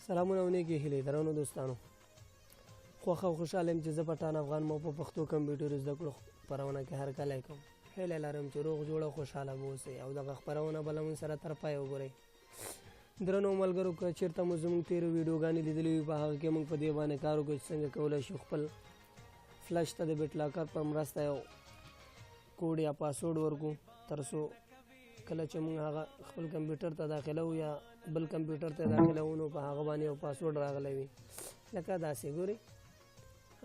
سلامونه او نیکې هیلې درنو دوستانو خوښه او خوشحاله یم چې زه پټان افغان مو په پښتو کمپیوټر زده کړو خپرونه کې هرکلی کوم هیله لرم چې روغ جوړ او خوشحاله به اوسئ او دغه خپرونه به له موږ سره تر پایه وګورئ درنو ملګرو که چېرته مو زموږ تېرو ویډیوګانې لیدلې وي په هغه کې موږ په دې باندې کار وکړو چې څنګه کولی شو خپل فلش ته د بیټ لاکر په مرسته یو کوډ یا پاسورډ ورکړو تر څو کله چې موږ هغه خپل کمپیوټر ته داخلو یا بل کمپیوټر ته داخلو نو په هغه باندې یو پاسورډ راغلی وي لکه داسې ګورئ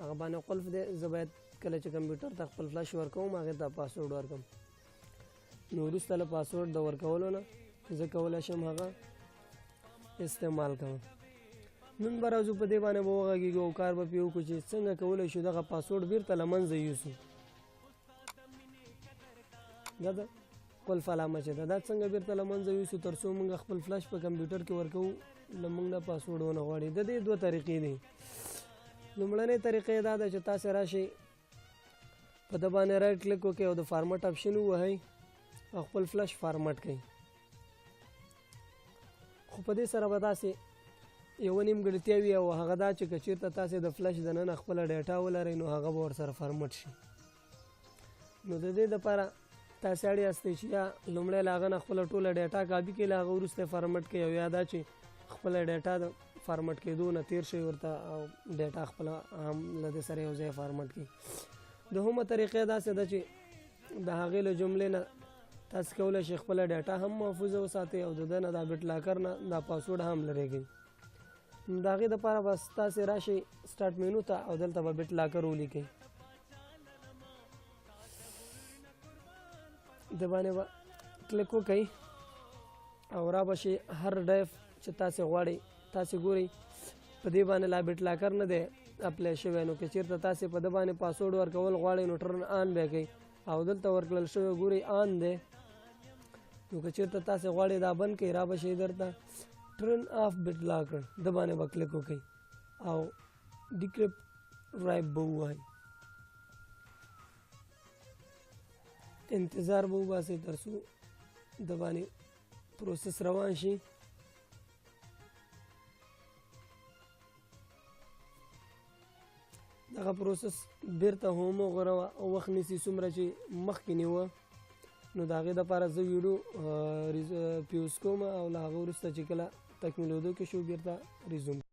هغه باندې قلف دی زه باید کله چې کمپیوټر ته خپل فلش ورکوم هغې ته پاسورډ ورکړم نو وروسته له پاسورډ د ورکولو نه زه کولی شم هغه استعمال کوم نن به راځو په دې باندې به وغږېږو او کار به پرې وکړو چې څنګه کولی شو دغه پاسورډ بیرته له منځه یوسو دا ده قلف علامه چې ده دا څنګه بیرته له منځه یوسو تر څو موږ خپل فلش په کمپیوټر کې ورکوو له موږ نه پاسورډ ونه غواړي د دې دوه طریقې دي لومړنۍ طریقه یې دا ده چې تاسې راشئ په ده باندې رایټ کلیک وکړئ او د فارمټ اپشن ووهئ او خپل فلش فارمټ کړئ خو په دې سره به تاسې یوه نیمګړتیا وي او هغه دا چې که چېرته تاسې د فلش دننه خپله ډیټا ولرئ نو هغه به ورسره فارمټ شي نو د دې دپاره تاسې اړ یاستئ چې یا لومړی له هغه نه خپله ټوله ډیټا کاپي کړئ له هغه وروسته یې فارمټ کړئ او یا دا چې خپله ډیټا د فارمټ کېدو نه تېر شئ ورته او ډیټا خپله هم له دې سره یو ځای فارمټ کړئ دوهمه طریقه داسې ده چې د هغې له جملې نه تاسې کولی شئ خپله ډیټا هم محفوظه وساتئ او د ده نه دا بیټ لاکر نه دا پاسورډ هم لرې کړئ نو د هغې دپاره بس تاسې راشئ سټارټ مینو ته او دلته به بیټ لاکر ولیکئ د باندې به کلیک وکئ او را به شي هر ډایف چې تاسې غواړئ تاسې ګورئ په دې باندې لا بیټ لاکر نه دی اپلای شوی نو که چېرته تاسې په ده باندې پاسورډ ورکول غواړئ نو ټرن آن بیا کوئ او دلته ورکړل شوی ګورئ آن دی نو که چېرته تاسې غواړئ دا بند کړئ را به شي درته ټرن آف بیټ لاکر ده باندې به کلیک وکئ او ډیکریپټ رایپ به ووایئ انتظار به وباسئ تر څو د باندې پروسس روان شي دغه پروسس بیرته همغوره او وخت نیسي څومره چې مخکې نیوه نو د هغې دپاره زه ویډیو پیوز کوم او له هغه وروسته چې کله تکمیلېدو کې شو بیرته ریزوم